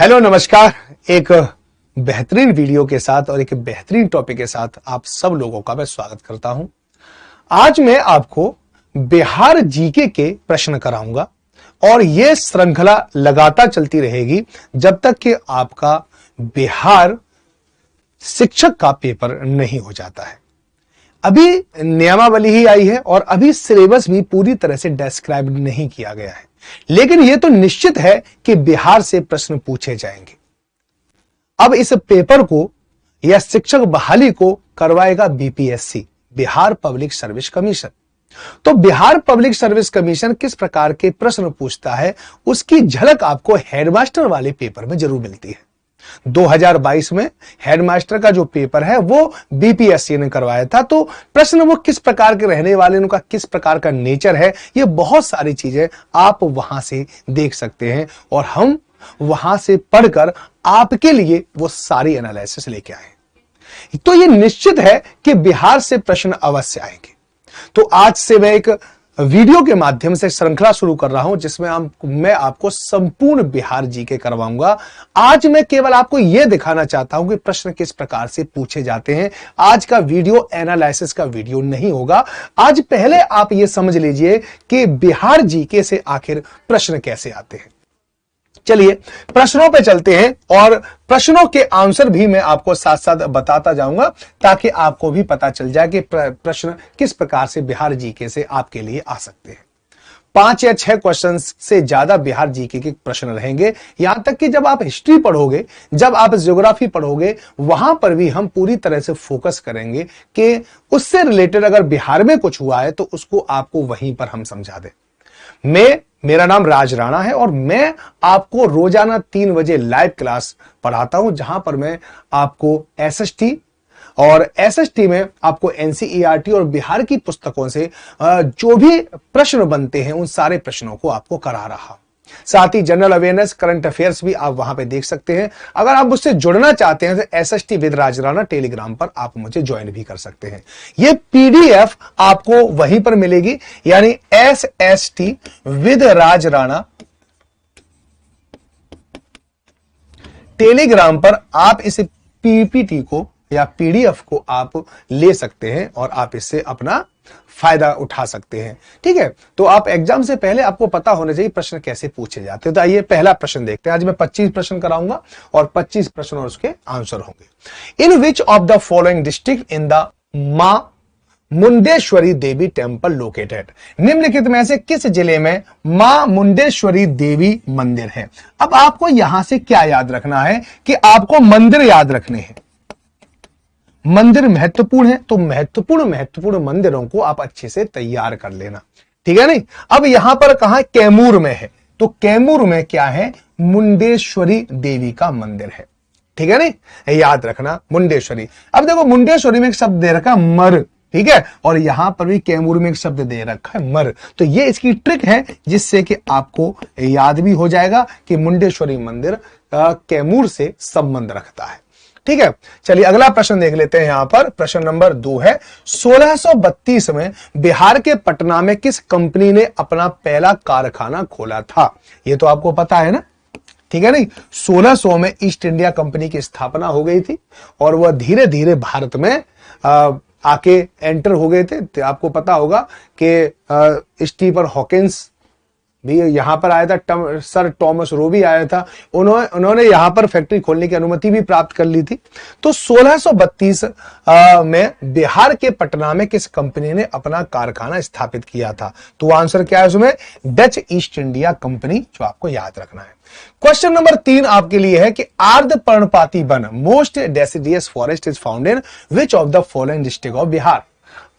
Hello नमस्कार। एक बेहतरीन वीडियो के साथ और एक बेहतरीन टॉपिक के साथ आप सब लोगों का मैं स्वागत करता हूं। आज मैं आपको बिहार जीके के प्रश्न कराऊंगा और यह श्रृंखला लगातार चलती रहेगी जब तक कि आपका बिहार शिक्षक का पेपर नहीं हो जाता है। अभी नियमावली ही आई है और अभी सिलेबस भी पूरी तरह से डिस्क्राइब नहीं किया गया है, लेकिन यह तो निश्चित है कि बिहार से प्रश्न पूछे जाएंगे। अब इस पेपर को या शिक्षक बहाली को करवाएगा BPSC, Bihar public service commission. तो बिहार पब्लिक सर्विस कमीशन किस प्रकार के प्रश्न पूछता है उसकी झलक आपको हेडमास्टर वाले पेपर में जरूर मिलती है। 2022 में हेडमास्टर का जो पेपर है वो बीपीएससी ने करवाया था, तो प्रश्न वो किस प्रकार के रहने वाले, उनका किस प्रकार का नेचर है, ये बहुत सारी चीजें आप वहां से देख सकते हैं और हम वहां से पढ़कर आपके लिए वो सारी एनालिसिस लेके आए। तो ये निश्चित है कि बिहार से प्रश्न अवश्य आएंगे। तो आज से मैं एक वीडियो के माध्यम से श्रृंखला शुरू कर रहा हूं जिसमें मैं आपको संपूर्ण बिहार जीके करवाऊंगा। आज मैं केवल आपको यह दिखाना चाहता हूं कि प्रश्न किस प्रकार से पूछे जाते हैं। आज का वीडियो एनालिसिस का वीडियो नहीं होगा। आज पहले आप यह समझ लीजिए कि बिहार जीके से आखिर प्रश्न कैसे आते हैं। चलिए प्रश्नों पे चलते हैं और प्रश्नों के आंसर भी मैं आपको साथ साथ बताता जाऊंगा ताकि आपको भी पता चल जाए कि प्रश्न किस प्रकार से बिहार जीके से आपके लिए आ सकते हैं। 5 या 6 क्वेश्चन से ज्यादा बिहार जीके के प्रश्न रहेंगे। यहां तक कि जब आप हिस्ट्री पढ़ोगे, जब आप ज्योग्राफी पढ़ोगे, वहां पर भी हम पूरी तरह से फोकस करेंगे कि उससे रिलेटेड अगर बिहार में कुछ हुआ है तो उसको आपको वहीं पर हम समझा दें। मेरा नाम राज राणा है और मैं आपको रोजाना 3 बजे लाइव क्लास पढ़ाता हूं, जहां पर मैं आपको एसएसटी और एसएसटी में आपको एनसीईआरटी और बिहार की पुस्तकों से जो भी प्रश्न बनते हैं उन सारे प्रश्नों को आपको करा रहा हूं। साथ ही जनरल अवेयरनेस, करंट अफेयर्स भी आप वहां पे देख सकते हैं। अगर आप मुझसे जुड़ना चाहते हैं तो SST with Raj Rana Telegram पर आप मुझे ज्वाइन भी कर सकते हैं। ये पीडीएफ आपको वहीं पर मिलेगी, यानी SST with Raj Rana Telegram पर आप इस पीपीटी को या पीडीएफ को आप ले सकते हैं और आप इससे अपना फायदा उठा सकते हैं। ठीक है, तो आप एग्जाम से पहले आपको पता होना चाहिए प्रश्न कैसे पूछे जाते हैं। तो आइए पहला प्रश्न देखते हैं। आज मैं 25 प्रश्न कराऊंगा और 25 प्रश्न और उसके आंसर होंगे। In which of the following district in the मां मुंडेश्वरी देवी टेम्पल लोकेटेड, निम्नलिखित में से किस जिले में मां मुंडेश्वरी देवी मंदिर है। अब आपको यहां से क्या याद रखना है कि आपको मंदिर याद रखने हैं। मंदिर महत्वपूर्ण है, तो महत्वपूर्ण मंदिरों को आप अच्छे से तैयार कर लेना। ठीक है नहीं। अब यहां पर कहां, कैमूर में है, तो कैमूर में क्या है, मुंडेश्वरी देवी का मंदिर है। ठीक है नहीं, याद रखना मुंडेश्वरी। अब देखो मुंडेश्वरी में एक शब्द दे रखा मर, ठीक है, और यहां पर भी कैमूर में एक शब्द दे रखा है मर। तो ये इसकी ट्रिक है जिससे कि आपको याद भी हो जाएगा कि मुंडेश्वरी मंदिर कैमूर से संबंध रखता है। ठीक है, चलिए अगला प्रश्न देख लेते हैं। यहां पर प्रश्न नंबर 2 है, 1632 में बिहार के पटना में किस कंपनी ने अपना पहला कारखाना खोला था। यह तो आपको पता है ना। ठीक है नहीं, 1600 में ईस्ट इंडिया कंपनी की स्थापना हो गई थी और वह धीरे धीरे भारत में आके एंटर हो गए थे। तो आपको पता होगा कि स्टीफन हॉकिंस भी यहां पर आया था, सर टॉमस रो भी आया था। उन्होंने यहां पर फैक्ट्री खोलने की अनुमति भी प्राप्त कर ली थी। तो 1632 में बिहार के पटना में किस कंपनी ने अपना कारखाना स्थापित किया था। तो आंसर क्या है उसमें, डच ईस्ट इंडिया कंपनी, जो आपको याद रखना है। क्वेश्चन नंबर 3 आपके लिए है कि आर्द्र पर्णपाती one most deciduous forest is found in which of the following district of Bihar.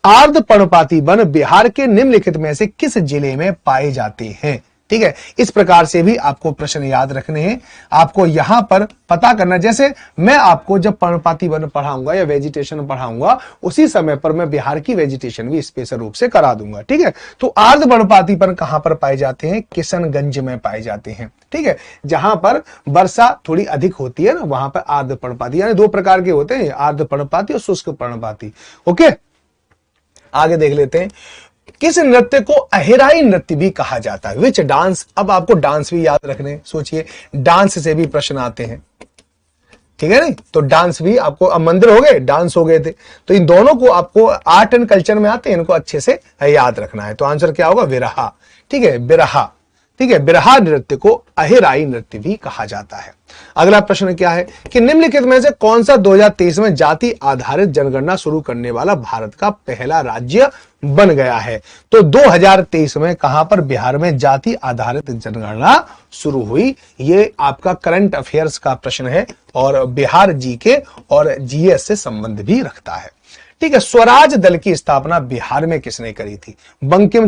आर्द्र पर्णपाती वन बिहार के निम्नलिखित में से किस जिले में पाए जाते हैं। ठीक है, इस प्रकार से भी आपको प्रश्न याद रखने हैं। आपको यहां पर पता करना, जैसे मैं आपको जब पर्णपाती वन पढ़ाऊंगा या वेजिटेशन पढ़ाऊंगा उसी समय पर मैं बिहार की वेजिटेशन भी स्पेशल रूप से करा दूंगा। ठीक है, तो आर्द्र पर्णपाती वन कहां पर पाए जाते हैं, किशनगंज में पाए जाते हैं। ठीक है, जहां पर वर्षा थोड़ी अधिक होती है ना, वहां पर आर्द्र पर्णपाती, यानी 2 प्रकार के होते हैं, आर्द्र पर्णपाती और शुष्क पर्णपाती। ओके, आगे देख लेते हैं। किस नृत्य को अहिराई नृत्य भी कहा जाता है? Which dance? अब आपको डांस भी याद रखने, सोचिए डांस से भी प्रश्न आते हैं, ठीक है नहीं? तो डांस भी आपको, अब मंदिर हो गए, डांस हो गए थे, तो इन दोनों को आपको आर्ट एंड कल्चर में आते हैं, इनको अच्छे से याद रखना है। तो आंसर क्या होगा? विरहा। ठीक है, बिरहा। ठीक है, बिरहा नृत्य को अहिराई नृत्य भी कहा जाता है। अगला प्रश्न क्या है कि निम्नलिखित में से कौन सा 2023 में जाति आधारित जनगणना शुरू करने वाला भारत का पहला राज्य बन गया है? तो 2023 में कहां पर बिहार में जाति आधारित जनगणना शुरू हुई? ये आपका करंट अफेयर्स का प्रश्न है और बिहार जीके और जीएस से संबंध भी रखता है। ठीक है, स्वराज दल की स्थापना बिहार में किसने करी थी? बंकिम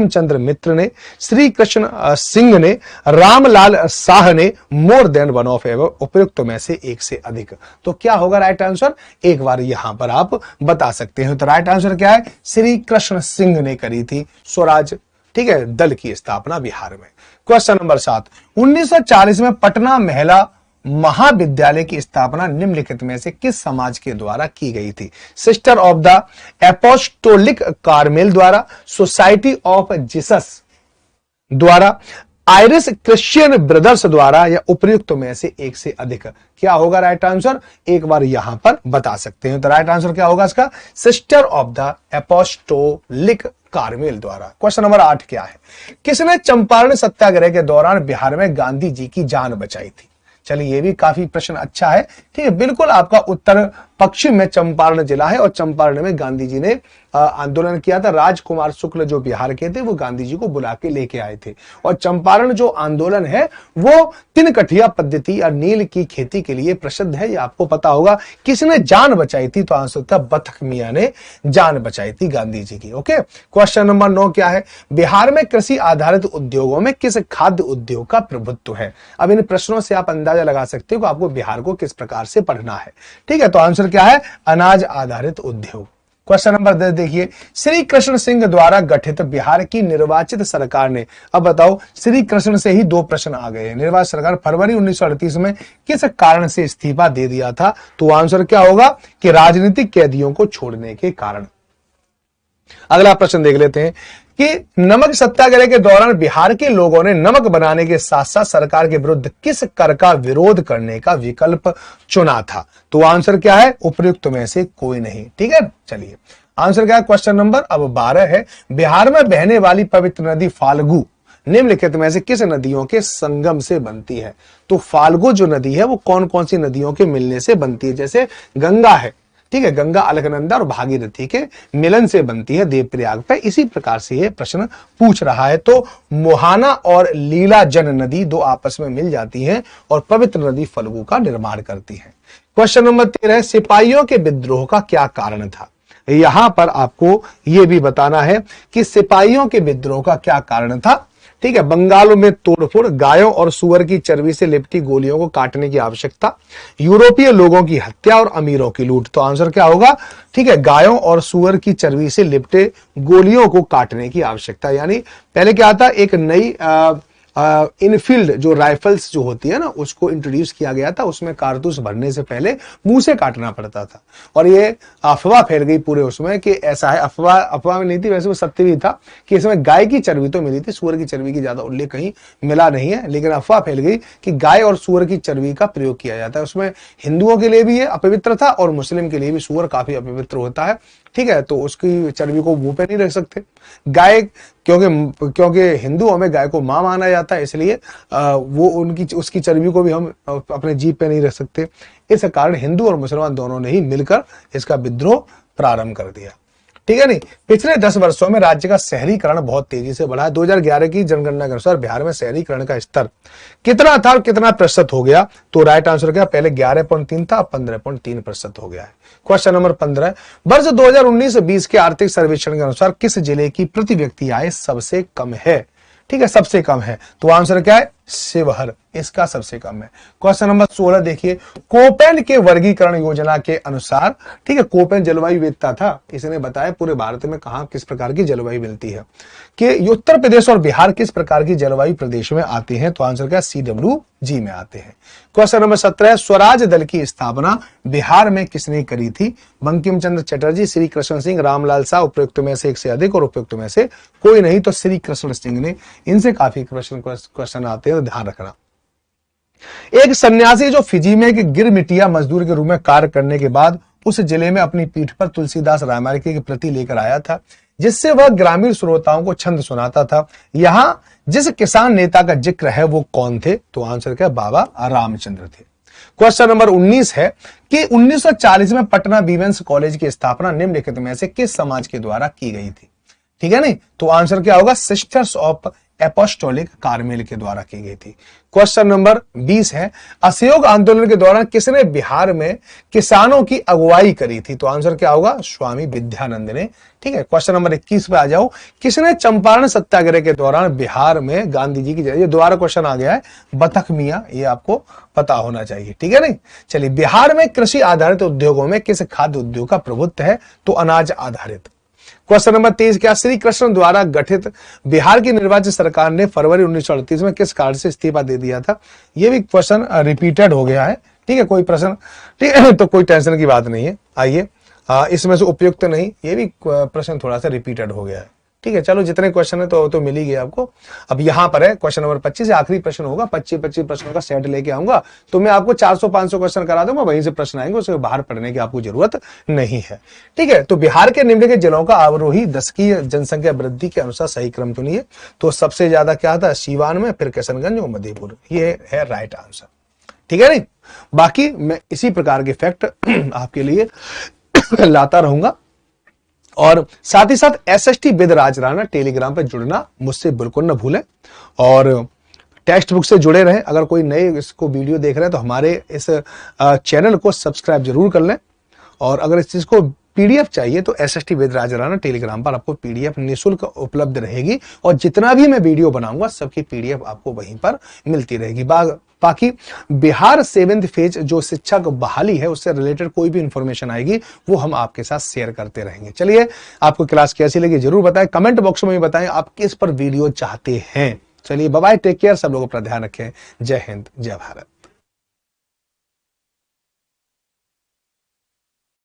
चंद्र मित्र ने, श्री कृष्ण सिंह ने, रामलाल शाह ने, more than one of ever, उपयुक्त में से एक से अधिक। तो क्या होगा राइट आंसर? एक बार यहां पर आप बता सकते हैं। तो राइट आंसर क्या है? श्री कृष्ण सिंह ने करी थी स्वराज, ठीक है, दल की स्थापना बिहार में। क्वेश्चन नंबर 7, 1940 में पटना महिला महाविद्यालय की स्थापना निम्नलिखित में से किस समाज के द्वारा की गई थी? Sister of the apostolic Carmel द्वारा, सोसाइटी ऑफ जीसस द्वारा, आयरिश क्रिश्चियन ब्रदर्स द्वारा, या उपयुक्त में से एक से अधिक? क्या होगा राइट आंसर? एक बार यहां पर बता सकते हैं। तो राइट आंसर क्या होगा इसका? Sister of the apostolic Carmel द्वारा। क्वेश्चन नंबर 8 क्या है? किसने चंपारण सत्याग्रह के दौरान बिहार में गांधी जी की जान बचाई थी? चलिए ये भी काफी प्रश्न अच्छा है। ठीक है, बिल्कुल आपका उत्तर पश्चिम में चंपारण जिला है और चंपारण में गांधी जी ने आंदोलन किया था। राजकुमार शुक्ल जो बिहार के थे वो गांधी जी को बुला के लेके आए थे और चंपारण जो आंदोलन है वो तीन कठिया पद्धति या नील की खेती के लिए प्रसिद्ध है। ये आपको पता होगा। किसने जान बचाई थी? तो आंसर था बतख मियां ने जान बचाई थी गांधी जी की। ओके, क्वेश्चन नंबर 9 क्या है? बिहार में कृषि आधारित उद्योगों में किस खाद्य उद्योग का प्रभुत्व है? अब इन प्रश्नों से आप अंदाजा लगा सकते हो कि आपको बिहार को किस प्रकार से पढ़ना है। ठीक है, तो आंसर क्या है? अनाज आधारित उद्योग। क्वेश्चन नंबर 10 देखिए, श्री कृष्ण सिंह द्वारा गठित बिहार की निर्वाचित सरकार ने, अब बताओ श्री कृष्ण से ही दो प्रश्न आ गए हैं। निर्वाचित सरकार फरवरी 1938 में किस कारण से इस्तीफा दे दिया था? तो आंसर क्या होगा कि राजनीतिक कैदियों को छोड़ने के कारण। अगला प्रश्न देख लेते हैं कि नमक सत्याग्रह के दौरान बिहार के लोगों ने नमक बनाने के साथ साथ सरकार के विरुद्ध किस कर का विरोध करने का विकल्प चुना था? तो आंसर क्या है? उपयुक्त में से कोई नहीं। ठीक है, चलिए आंसर क्या है? क्वेश्चन नंबर अब 12 है, बिहार में बहने वाली पवित्र नदी फाल्गु निम्नलिखित में से किस नदियों के संगम से बनती है? तो फाल्गु जो नदी है वो कौन कौन सी नदियों के मिलने से बनती है? जैसे गंगा है, ठीक है, गंगा अलकनंदा और भागीरथी के मिलन से बनती है देवप्रयाग पे। इसी प्रकार से ये प्रश्न पूछ रहा है। तो मोहाना और लीलाजन नदी दो आपस में मिल जाती हैं और पवित्र नदी फल्गु का निर्माण करती है। क्वेश्चन नंबर 13, सिपाहियों के विद्रोह का क्या कारण था? यहां पर आपको यह भी बताना है कि सिपाहियों के विद्रोह का क्या कारण था। ठीक है, बंगाल में तोड़फोड़, गायों और सुअर की चर्बी से लिपटी गोलियों को काटने की आवश्यकता, यूरोपीय लोगों की हत्या और अमीरों की लूट। तो आंसर क्या होगा? ठीक है, गायों और सुअर की चर्बी से लिपटे गोलियों को काटने की आवश्यकता। यानी पहले क्या था, एक नई इनफील्ड जो राइफल्स जो होती है ना उसको इंट्रोड्यूस किया गया था। उसमें कारतूस भरने से पहले मुंह से काटना पड़ता था और ये अफवाह फैल गई पूरे उसमें कि ऐसा है। अफवाह में नहीं थी, वैसे वो सत्य भी था कि इसमें गाय की चर्बी तो मिली थी, सुअर की चर्बी की ज्यादा उल्लेख कहीं मिला नहीं है। लेकिन अफवाह फैल गई कि गाय और सुअर की चर्बी का प्रयोग किया जाता है। उसमें हिंदुओं के लिए भी ये अपवित्र था और मुस्लिम के लिए भी सुअर काफी अपवित्र होता है। ठीक है, तो उसकी चर्बी को मुंह पे नहीं रख सकते। गाय क्योंकि हिंदुओं में गाय को मां माना जाता है, इसलिए वो उसकी चर्बी को भी हम अपने जीभ पे नहीं रख सकते। इस कारण हिंदू और मुसलमान दोनों ने ही मिलकर इसका विद्रोह प्रारंभ कर दिया। ठीक है नहीं, पिछले 10 वर्षों में राज्य का शहरीकरण बहुत तेजी से बढ़ा है। 2011 की जनगणना के अनुसार बिहार में शहरीकरण का स्तर कितना था और कितना प्रतिशत हो गया? तो राइट आंसर क्या? पहले 11.3 था, अब 15.3% हो गया है। क्वेश्चन नंबर 15, वर्ष 2019-20 के आर्थिक सर्वेक्षण के अनुसार किस जिले की प्रति व्यक्ति आय सबसे कम है? ठीक है, सबसे कम है। तो आंसर क्या है? शिवहर, इसका सबसे कम है। क्वेश्चन नंबर 16 देखिए, कोपेन के वर्गीकरण योजना के अनुसार, ठीक है, कोपेन जलवायु वेदता था, इसने बताया पूरे भारत में कहां किस प्रकार की जलवायु मिलती है, कि उत्तर प्रदेश और बिहार किस प्रकार की जलवायु प्रदेश में आती है, तो आंसर क्या, CWG में आते हैं। क्वेश्चन नंबर 17, स्वराज दल की स्थापना बिहार में किसने करी थी, बंकिम चंद्र चटर्जी, श्री कृष्ण सिंह, रामलाल शाह, उपयुक्त में से एक से अधिक और उपयुक्त में से कोई नहीं, तो श्री कृष्ण सिंह ने। इनसे काफी क्वेश्चन आते हैं, तो ध्यान रखना। एक सन्यासी जो फिजी में एक गिरमिटिया मजदूर के रूप में कार्य करने के बाद उस जिले में अपनी पीठ पर तुलसीदास रामायण की प्रति लेकर आया था, जिससे वह ग्रामीण श्रोताओं को छंद सुनाता था। यहां जिस किसान नेता का जिक्र है वो कौन थे, तो आंसर क्या, बाबा रामचंद्र थे। क्वेश्चन नंबर 19 है कि 1940 में पटना वीमेंस कॉलेज की स्थापना निम्नलिखित में से किस समाज के द्वारा की गई थी, ठीक है नहीं, तो आंसर क्या होगा, सिस्टर्स ऑफ एपोस्टोलिक कार्मेल के द्वारा की गई थी। क्वेश्चन नंबर 20 है, असहयोग आंदोलन के दौरान किसने बिहार में किसानों की अगुवाई करी थी, तो आंसर क्या होगा, स्वामी विद्यानंद ने। ठीक है, क्वेश्चन नंबर 21 पे आ जाओ, किसने चंपारण सत्याग्रह के दौरान बिहार में गांधी जी की, ये दोबारा क्वेश्चन आ गया है, बतख मियां, ये आपको पता होना चाहिए, ठीक है नहीं। चलिए, बिहार में कृषि आधारित उद्योगों में किस खाद्य उद्योग का प्रभुत्व है, तो अनाज आधारित। क्वेश्चन नंबर 23, क्या श्री कृष्ण द्वारा गठित बिहार की निर्वाचित सरकार ने फरवरी 1938 में किस कारण से इस्तीफा दे दिया था, यह भी क्वेश्चन रिपीटेड हो गया है, ठीक है, कोई प्रश्न, ठीक है, तो कोई टेंशन की बात नहीं है। आइए, इसमें से उपयुक्त नहीं, ये भी प्रश्न थोड़ा सा रिपीटेड हो गया है, ठीक है। चलो, जितने क्वेश्चन है तो मिल ही गया आपको। अब यहां पर है क्वेश्चन नंबर 25, आखिरी प्रश्न होगा, 25 प्रश्नों का सेट लेके आऊंगा, तो मैं आपको 400-500 क्वेश्चन करा दूंगा, वहीं से प्रश्न आएंगे, उसके बाहर पढ़ने की आपको जरूरत नहीं है, ठीक है। तो बिहार के निम्नलिखित जिलों का अवरोही दशकीय जनसंख्या वृद्धि के अनुसार सही क्रम चुनिए, तो सबसे ज्यादा क्या था, सीवान में, फिर किशनगंज और मधेपुर, ये है राइट आंसर, ठीक है नहीं। बाकी मैं इसी प्रकार के फैक्ट आपके लिए लाता रहूंगा, और साथ ही साथ SST with Raj Rana Telegram पर जुड़ना मुझसे बिल्कुल न भूलें, और टेक्स्ट बुक से जुड़े रहें। अगर कोई नए इसको वीडियो देख रहे हैं तो हमारे इस चैनल को सब्सक्राइब जरूर कर लें, और अगर इस चीज को PDF चाहिए तो SST with Raj Rana Telegram पर आपको PDF निःशुल्क उपलब्ध रहेगी, और जितना भी मैं वीडियो बनाऊंगा सबकी PDF आपको वहीं पर मिलती रहेगी। बाकी बिहार 7th फेज जो शिक्षक बहाली है उससे रिलेटेड कोई भी इंफॉर्मेशन आएगी वो हम आपके साथ शेयर करते रहेंगे। चलिए, आपको क्लास कैसी लगी जरूर बताएं, कमेंट बॉक्स में भी बताएं आप किस पर वीडियो चाहते हैं। चलिए, बाय बाय, टेक केयर, सब लोग अपना ध्यान रखें। जय हिंद, जय भारत।